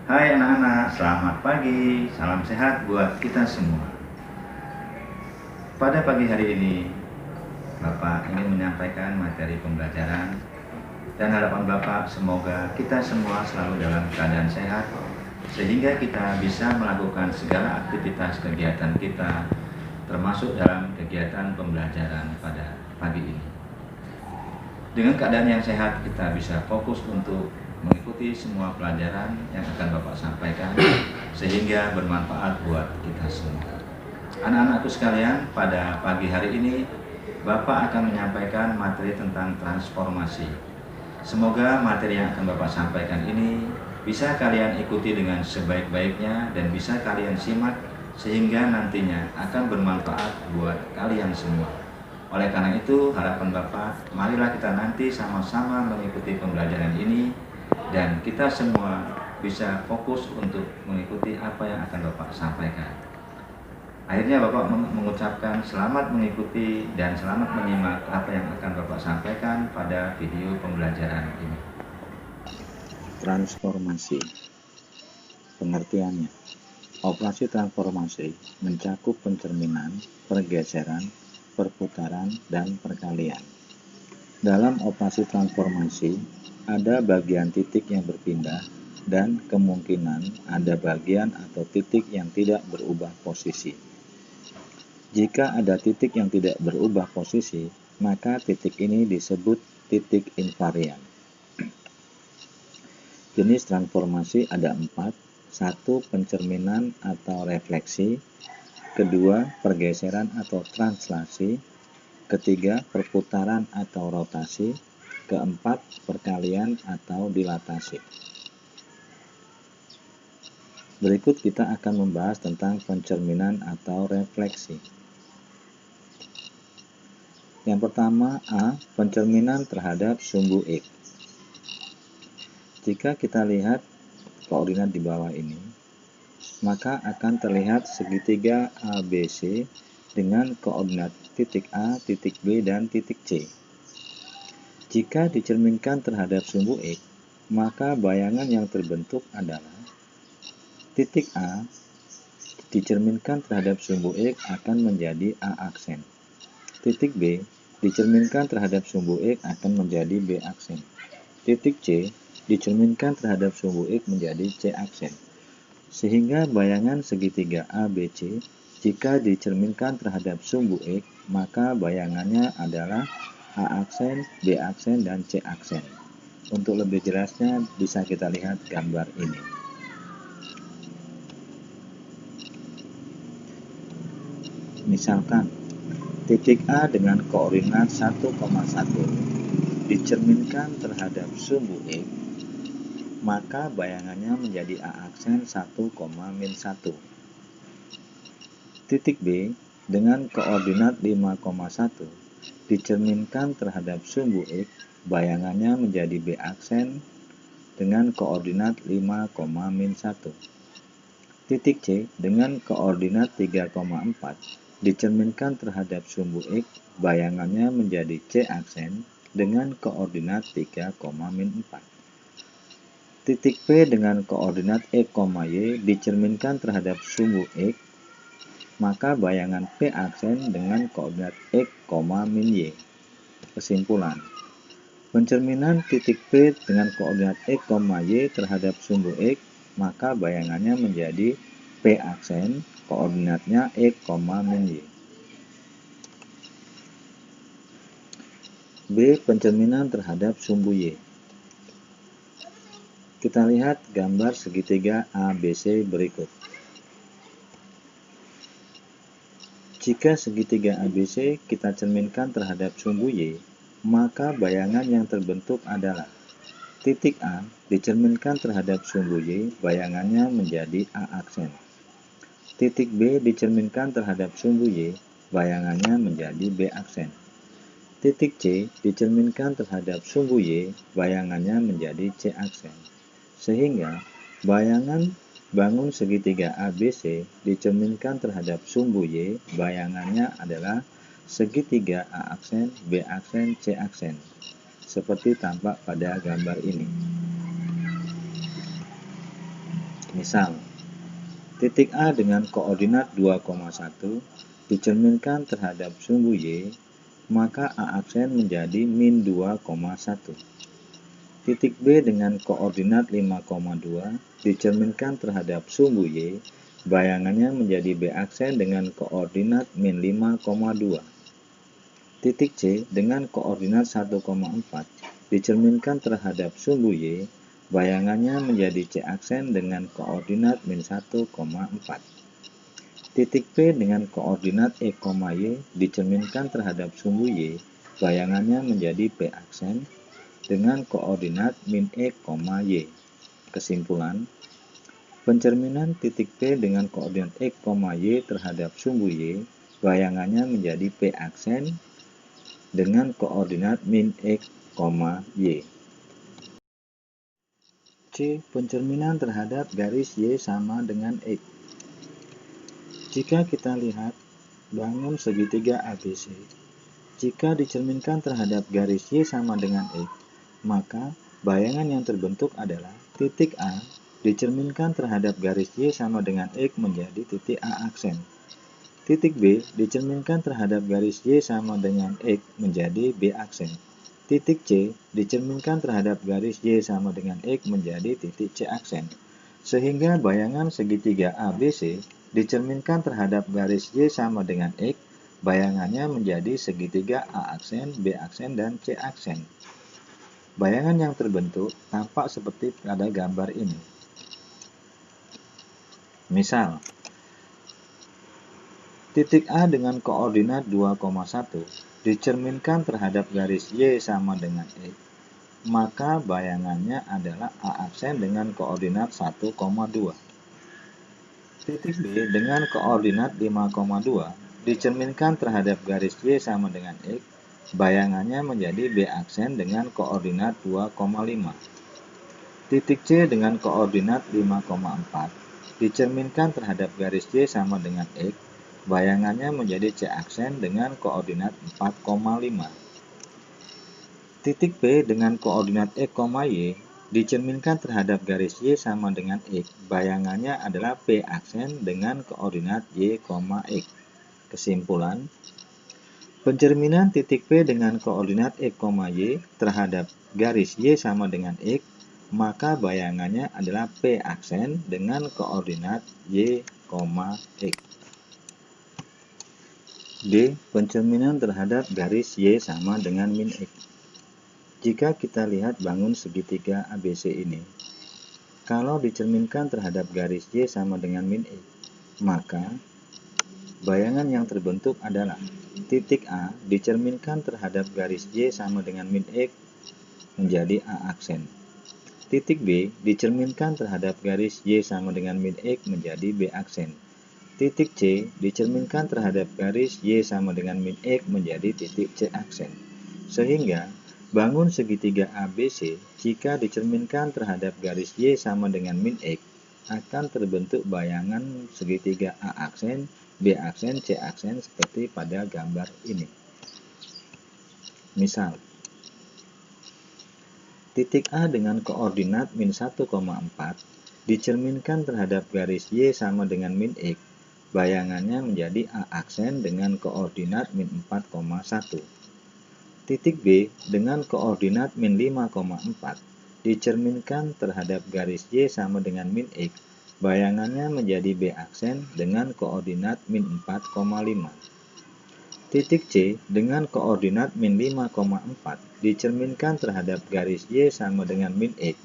Hai anak-anak, selamat pagi. Salam sehat buat kita semua. Pada pagi hari ini, Bapak ingin menyampaikan materi pembelajaran dan harapan Bapak semoga kita semua selalu dalam keadaan sehat sehingga kita bisa melakukan segala aktivitas kegiatan kita termasuk dalam kegiatan pembelajaran pada pagi ini. Dengan keadaan yang sehat, kita bisa fokus untuk mengikuti semua pelajaran yang akan Bapak sampaikan sehingga bermanfaat buat kita semua. Anak-anakku sekalian, pada pagi hari ini Bapak akan menyampaikan materi tentang transformasi. Semoga materi yang akan Bapak sampaikan ini bisa kalian ikuti dengan sebaik-baiknya dan bisa kalian simak sehingga nantinya akan bermanfaat buat kalian semua. Oleh karena itu, harapan Bapak, marilah kita nanti sama-sama mengikuti pembelajaran ini dan kita semua bisa fokus untuk mengikuti apa yang akan Bapak sampaikan. Akhirnya Bapak mengucapkan selamat mengikuti dan selamat menyimak apa yang akan Bapak sampaikan pada video pembelajaran ini. Transformasi. Pengertiannya, operasi transformasi mencakup pencerminan, pergeseran, perputaran, dan perkalian. Dalam operasi transformasi, ada bagian titik yang berpindah dan kemungkinan ada bagian atau titik yang tidak berubah posisi. Jika ada titik yang tidak berubah posisi, maka titik ini disebut titik invarian. Jenis transformasi ada 4. 1. Pencerminan atau refleksi. 2. Pergeseran atau translasi. 3. Perputaran atau rotasi. 4. Perkalian atau dilatasi. Berikut kita akan membahas tentang pencerminan atau refleksi. Yang pertama, A. Pencerminan terhadap sumbu X. Jika kita lihat koordinat di bawah ini, maka akan terlihat segitiga ABC dengan koordinat titik A, titik B, dan titik C. Jika dicerminkan terhadap sumbu X, maka bayangan yang terbentuk adalah titik A dicerminkan terhadap sumbu X akan menjadi A aksen. Titik B dicerminkan terhadap sumbu X akan menjadi B aksen. Titik C dicerminkan terhadap sumbu X menjadi C aksen. Sehingga bayangan segitiga ABC jika dicerminkan terhadap sumbu X, maka bayangannya adalah A aksen, B aksen, dan C aksen. Untuk lebih jelasnya bisa kita lihat gambar ini. Misalkan, titik A dengan koordinat 1,1 dicerminkan terhadap sumbu X, maka bayangannya menjadi A aksen 1,-1. Titik B dengan koordinat 5,1 dicerminkan terhadap sumbu X, bayangannya menjadi B aksen dengan koordinat 5,-1. Titik C dengan koordinat 3,4 dicerminkan terhadap sumbu X, bayangannya menjadi C aksen dengan koordinat 3,-4. Titik P dengan koordinat X, Y dicerminkan terhadap sumbu X, maka bayangan P aksen dengan koordinat X, Y. Kesimpulan, pencerminan titik P dengan koordinat X, Y terhadap sumbu X, maka bayangannya menjadi P aksen, koordinatnya X, Y. B. Pencerminan terhadap sumbu Y. Kita lihat gambar segitiga ABC berikut. Jika segitiga ABC kita cerminkan terhadap sumbu Y, maka bayangan yang terbentuk adalah titik A dicerminkan terhadap sumbu Y, bayangannya menjadi A aksen. Titik B dicerminkan terhadap sumbu Y, bayangannya menjadi B aksen. Titik C dicerminkan terhadap sumbu Y, bayangannya menjadi C aksen. Sehingga bayangan bangun segitiga ABC dicerminkan terhadap sumbu Y, bayangannya adalah segitiga A aksen, B aksen, C aksen, seperti tampak pada gambar ini. Misal, titik A dengan koordinat 2,1 dicerminkan terhadap sumbu Y, maka A aksen menjadi min 2,1. Titik B dengan koordinat 5,2 dicerminkan terhadap sumbu Y, bayangannya menjadi B aksen dengan koordinat min 5,2. Titik C dengan koordinat 1,4 dicerminkan terhadap sumbu Y, bayangannya menjadi C aksen dengan koordinat min 1,4. Titik P dengan koordinat E, Y dicerminkan terhadap sumbu Y, bayangannya menjadi P aksen dengan koordinat min E, Y. Kesimpulan, pencerminan titik P dengan koordinat E, Y terhadap sumbu Y, bayangannya menjadi P aksen dengan koordinat min E, Y. C. Pencerminan terhadap garis Y sama dengan X. Jika kita lihat bangun segitiga ABC, jika dicerminkan terhadap garis Y sama dengan X, maka bayangan yang terbentuk adalah titik A dicerminkan terhadap garis Y sama dengan X menjadi titik A aksen. Titik B dicerminkan terhadap garis Y sama dengan X menjadi B aksen. Titik C dicerminkan terhadap garis Y sama dengan X menjadi titik C aksen. Sehingga bayangan segitiga ABC dicerminkan terhadap garis Y sama dengan X, bayangannya menjadi segitiga A aksen, B aksen, dan C aksen. Bayangan yang terbentuk tampak seperti pada gambar ini. Misal, titik A dengan koordinat 2,1 dicerminkan terhadap garis Y sama dengan X, maka bayangannya adalah A aksen dengan koordinat 1,2. Titik B dengan koordinat 5,2 dicerminkan terhadap garis Y sama dengan X, bayangannya menjadi B aksen dengan koordinat 2,5. Titik C dengan koordinat 5,4 dicerminkan terhadap garis Y sama dengan X, bayangannya menjadi C aksen dengan koordinat 4,5. Titik P dengan koordinat X, Y dicerminkan terhadap garis Y sama dengan X, bayangannya adalah P aksen dengan koordinat Y, X. Kesimpulan, pencerminan titik P dengan koordinat X, Y terhadap garis Y sama dengan X, maka bayangannya adalah P aksen dengan koordinat Y, X. D. Pencerminan terhadap garis Y sama dengan min X. Jika kita lihat bangun segitiga ABC ini, kalau dicerminkan terhadap garis Y sama dengan min X, maka bayangan yang terbentuk adalah titik A dicerminkan terhadap garis Y sama dengan min X menjadi A aksen. Titik B dicerminkan terhadap garis Y sama dengan min X menjadi B aksen. Titik C dicerminkan terhadap garis Y sama dengan min X menjadi titik C aksen. Sehingga bangun segitiga ABC jika dicerminkan terhadap garis Y sama dengan min X akan terbentuk bayangan segitiga A aksen, B aksen, C aksen seperti pada gambar ini. Misal, titik A dengan koordinat min 1,4 dicerminkan terhadap garis Y sama dengan min X, bayangannya menjadi A aksen dengan koordinat min 4,1. Titik B dengan koordinat min 5,4 dicerminkan terhadap garis Y sama dengan min X, bayangannya menjadi B aksen dengan koordinat min 4,5. Titik C dengan koordinat min 5,4 dicerminkan terhadap garis Y sama dengan min X,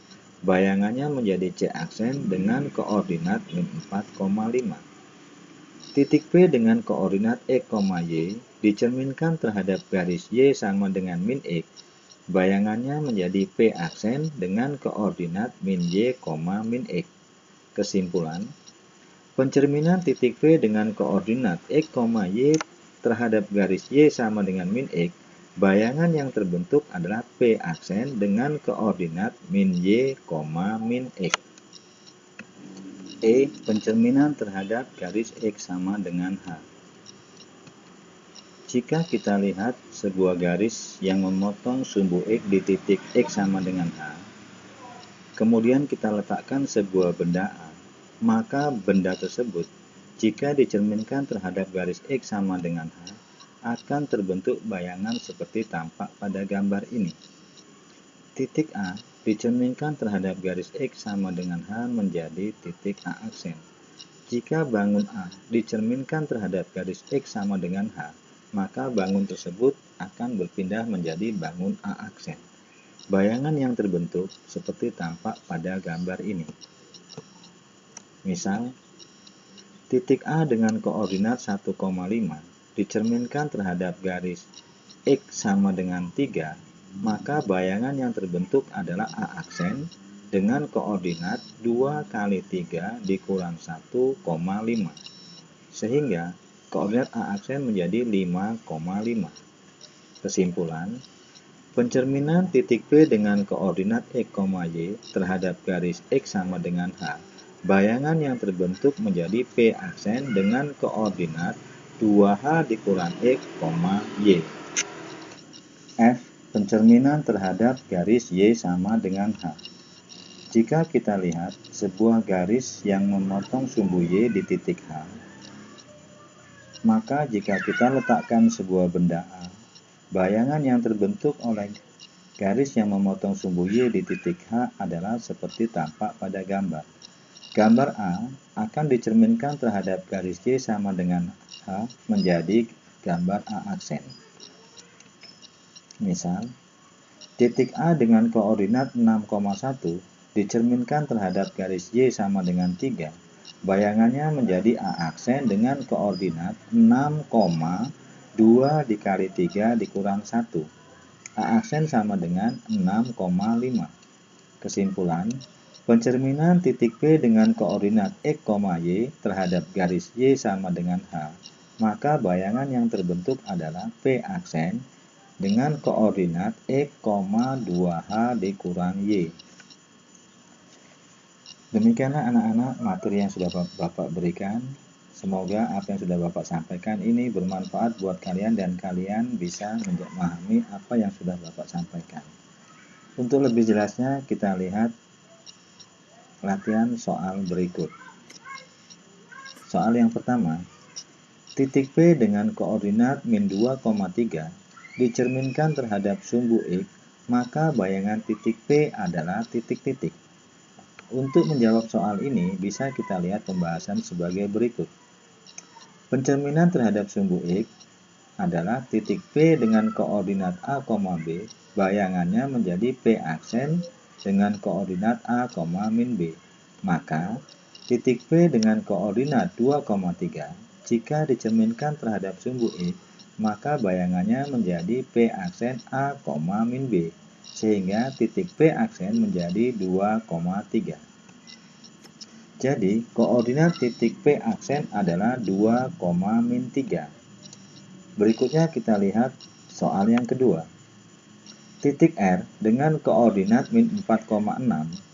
bayangannya menjadi C aksen dengan koordinat min 4,5. Titik P dengan koordinat X, Y dicerminkan terhadap garis Y sama dengan min X, bayangannya menjadi P aksen dengan koordinat min Y, min X. Kesimpulan, pencerminan titik P dengan koordinat X, Y terhadap garis Y sama dengan min X, bayangan yang terbentuk adalah P aksen dengan koordinat min Y, min X. E. Pencerminan terhadap garis X sama dengan H. Jika kita lihat sebuah garis yang memotong sumbu X di titik X sama dengan H, kemudian kita letakkan sebuah benda A. maka benda tersebut jika dicerminkan terhadap garis X sama dengan H akan terbentuk bayangan seperti tampak pada gambar ini. Titik A dicerminkan terhadap garis X sama dengan H menjadi titik A aksen. Jika bangun A dicerminkan terhadap garis X sama dengan H, maka bangun tersebut akan berpindah menjadi bangun A aksen. Bayangan yang terbentuk seperti tampak pada gambar ini. Misal, titik A dengan koordinat 1,5 dicerminkan terhadap garis X sama dengan 3, maka bayangan yang terbentuk adalah A aksen dengan koordinat 2 kali 3 dikurang 1,5. Sehingga koordinat A aksen menjadi 5,5. Kesimpulan, pencerminan titik P dengan koordinat X, Y terhadap garis X sama dengan H, bayangan yang terbentuk menjadi P aksen dengan koordinat 2H dikurang X, Y. F. Pencerminan terhadap garis Y sama dengan H. Jika kita lihat sebuah garis yang memotong sumbu Y di titik H, maka jika kita letakkan sebuah benda A, bayangan yang terbentuk oleh garis yang memotong sumbu Y di titik H adalah seperti tampak pada gambar. Gambar A akan dicerminkan terhadap garis Y sama dengan H menjadi gambar A aksen. Misal, titik A dengan koordinat 6,1 dicerminkan terhadap garis Y sama dengan 3. Bayangannya menjadi A aksen dengan koordinat 6,2 dikali 3 dikurang 1. A aksen sama dengan 6,5. Kesimpulan, pencerminan titik P dengan koordinat X, Y terhadap garis Y sama dengan H, maka bayangan yang terbentuk adalah P aksen dengan koordinat X, 2H dikurang Y. Demikianlah anak-anak materi yang sudah Bapak berikan. Semoga apa yang sudah Bapak sampaikan ini bermanfaat buat kalian dan kalian bisa memahami apa yang sudah Bapak sampaikan. Untuk lebih jelasnya kita lihat latihan soal berikut. Soal yang pertama, titik P dengan koordinat min 2,3 dicerminkan terhadap sumbu X, maka bayangan titik P adalah titik-titik. Untuk menjawab soal ini bisa kita lihat pembahasan sebagai berikut. Pencerminan terhadap sumbu X adalah titik P dengan koordinat A, B, bayangannya menjadi P aksen dengan koordinat A, min B. Maka, titik P dengan koordinat 2,3 jika dicerminkan terhadap sumbu X, maka bayangannya menjadi P aksen A, min B, sehingga titik P aksen menjadi 2,3. Jadi, koordinat titik P aksen adalah 2, min 3. Berikutnya kita lihat soal yang kedua. Titik R dengan koordinat min 4,6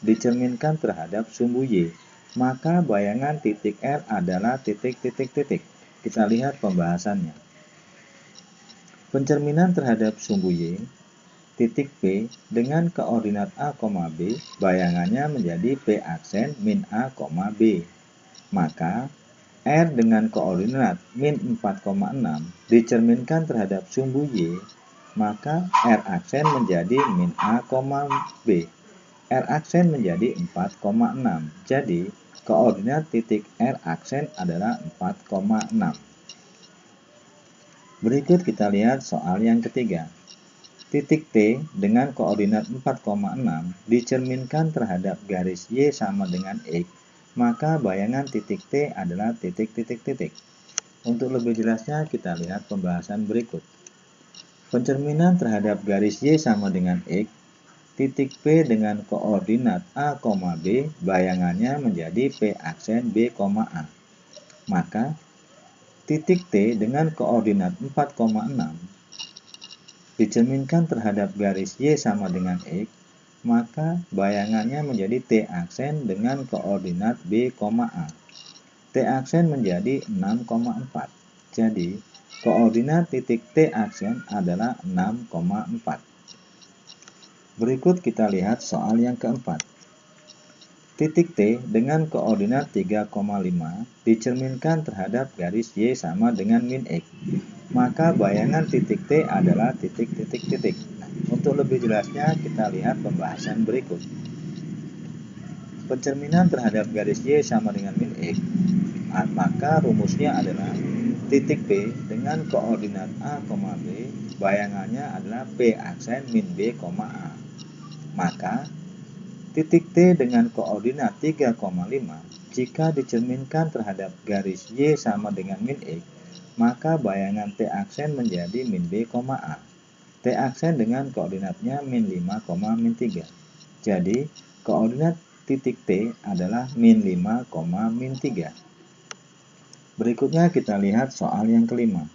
dicerminkan terhadap sumbu Y, maka bayangan titik R adalah titik-titik-titik. Kita lihat pembahasannya. Pencerminan terhadap sumbu Y, titik P dengan koordinat A, B, bayangannya menjadi P aksen min A, B. Maka R dengan koordinat min 4,6 dicerminkan terhadap sumbu Y, maka R aksen menjadi min A, B. R aksen menjadi 4,6. Jadi, koordinat titik R aksen adalah 4,6. Berikut kita lihat soal yang ketiga. Titik T dengan koordinat 4,6 dicerminkan terhadap garis Y sama dengan X, maka bayangan titik T adalah titik-titik-titik. Untuk lebih jelasnya kita lihat pembahasan berikut. Pencerminan terhadap garis Y sama dengan X, titik P dengan koordinat A, B, bayangannya menjadi P aksen B, A. Maka, titik T dengan koordinat 4,6 dicerminkan terhadap garis Y sama dengan X, maka bayangannya menjadi T aksen dengan koordinat B, A. T aksen menjadi 6,4. Jadi, koordinat titik T aksen adalah 6,4. Berikut kita lihat soal yang keempat. Titik T dengan koordinat 3,5 dicerminkan terhadap garis Y sama dengan min X. Maka bayangan titik T adalah titik. Nah, untuk lebih jelasnya kita lihat pembahasan berikut. Pencerminan terhadap garis Y sama dengan min X, maka rumusnya adalah titik P dengan koordinat A, B, bayangannya adalah P aksen min B, A. Maka titik T dengan koordinat 3,5 jika dicerminkan terhadap garis Y sama dengan min X, maka bayangan T aksen menjadi min B, A. T aksen dengan koordinatnya min 5, min 3. Jadi koordinat titik T adalah min 5, min 3. Berikutnya kita lihat soal yang kelima.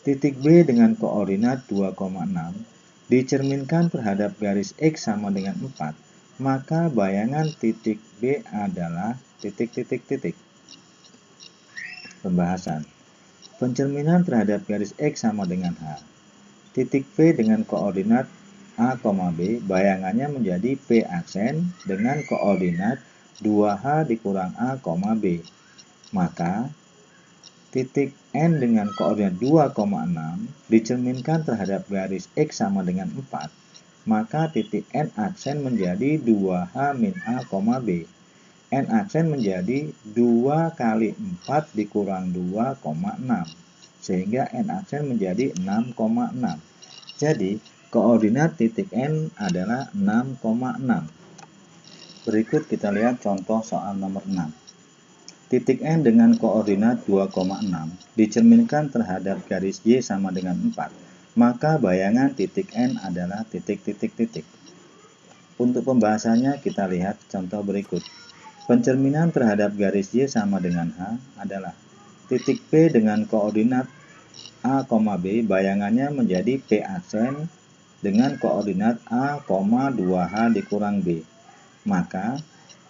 Titik B dengan koordinat 2,6 dicerminkan terhadap garis X sama dengan 4. Maka bayangan titik B adalah titik. Pembahasan. Pencerminan terhadap garis X sama dengan H. Titik P dengan koordinat A, B, bayangannya menjadi P aksen dengan koordinat 2H dikurang A, B. Maka titik N dengan koordinat 2,6 dicerminkan terhadap garis X sama dengan 4. Maka titik N aksen menjadi 2H min A, B. N aksen menjadi 2 kali 4 dikurang 2,6. Sehingga N aksen menjadi 6,6. Jadi, koordinat titik N adalah 6,6. Berikut kita lihat contoh soal nomor 6. Titik N dengan koordinat 2,6 dicerminkan terhadap garis Y sama dengan 4. Maka bayangan titik N adalah titik. Untuk pembahasannya kita lihat contoh berikut. Pencerminan terhadap garis Y sama dengan H adalah titik P dengan koordinat A, B, bayangannya menjadi P aksen dengan koordinat A, 2H dikurang B. Maka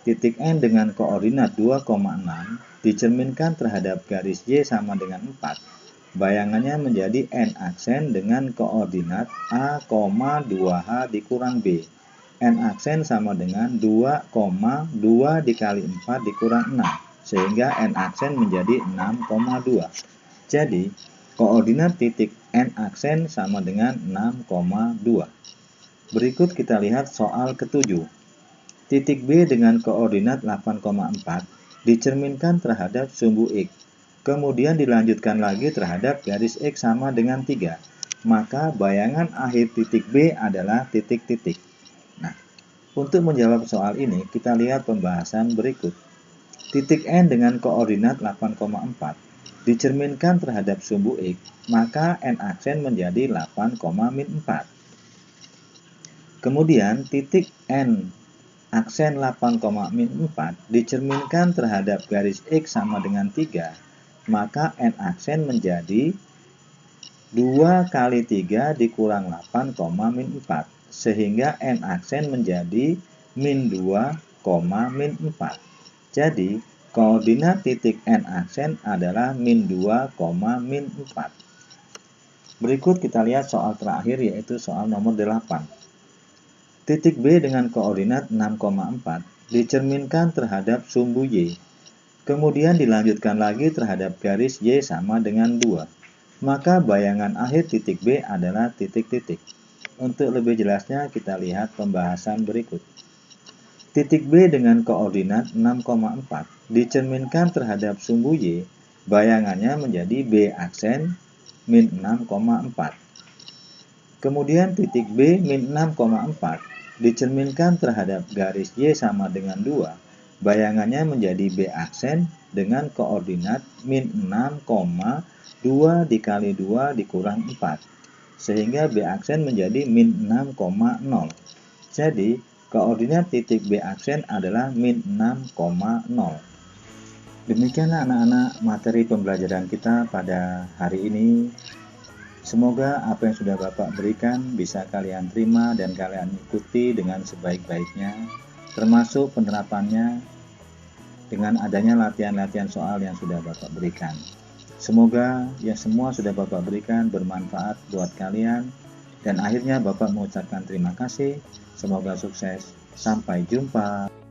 titik N dengan koordinat 2,6 dicerminkan terhadap garis Y sama dengan 4. Bayangannya menjadi N aksen dengan koordinat A, 2H dikurang B. N aksen sama dengan 2, 2 dikali 4 dikurang 6. Sehingga N aksen menjadi 6,2. Jadi, koordinat titik N aksen sama dengan 6,2. Berikut kita lihat soal ketujuh. Titik B dengan koordinat 8,4 dicerminkan terhadap sumbu X. Kemudian dilanjutkan lagi terhadap garis X sama dengan 3. Maka bayangan akhir titik B adalah titik. Nah, untuk menjawab soal ini kita lihat pembahasan berikut. Titik N dengan koordinat 8,4 dicerminkan terhadap sumbu X, maka N aksen menjadi 8, min 4. Kemudian titik N aksen 8, min 4 dicerminkan terhadap garis X sama dengan 3. Maka N aksen menjadi 2 kali 3 dikurang 8, min 4. Sehingga N aksen menjadi min 2, min 4. Jadi, koordinat titik N aksen adalah min 2, min 4. Berikut kita lihat soal terakhir yaitu soal nomor 8. Titik B dengan koordinat 6,4 dicerminkan terhadap sumbu Y. Kemudian dilanjutkan lagi terhadap garis Y sama dengan 2. Maka bayangan akhir titik B adalah titik. Untuk lebih jelasnya kita lihat pembahasan berikut. Titik B dengan koordinat 6,4 dicerminkan terhadap sumbu Y. Bayangannya menjadi B aksen min 6,4. Kemudian titik B min 6,4 dicerminkan terhadap garis Y sama dengan 2. Bayangannya menjadi B aksen dengan koordinat min 6, 2 dikali 2 dikurang 4. Sehingga B aksen menjadi min 6,0. Jadi, koordinat titik B aksen adalah min 6,0. Demikianlah anak-anak materi pembelajaran kita pada hari ini. Semoga apa yang sudah Bapak berikan bisa kalian terima dan kalian ikuti dengan sebaik-baiknya, termasuk penerapannya dengan adanya latihan-latihan soal yang sudah Bapak berikan. Semoga yang semua sudah Bapak berikan bermanfaat buat kalian, dan akhirnya Bapak mengucapkan terima kasih. Semoga sukses. Sampai jumpa.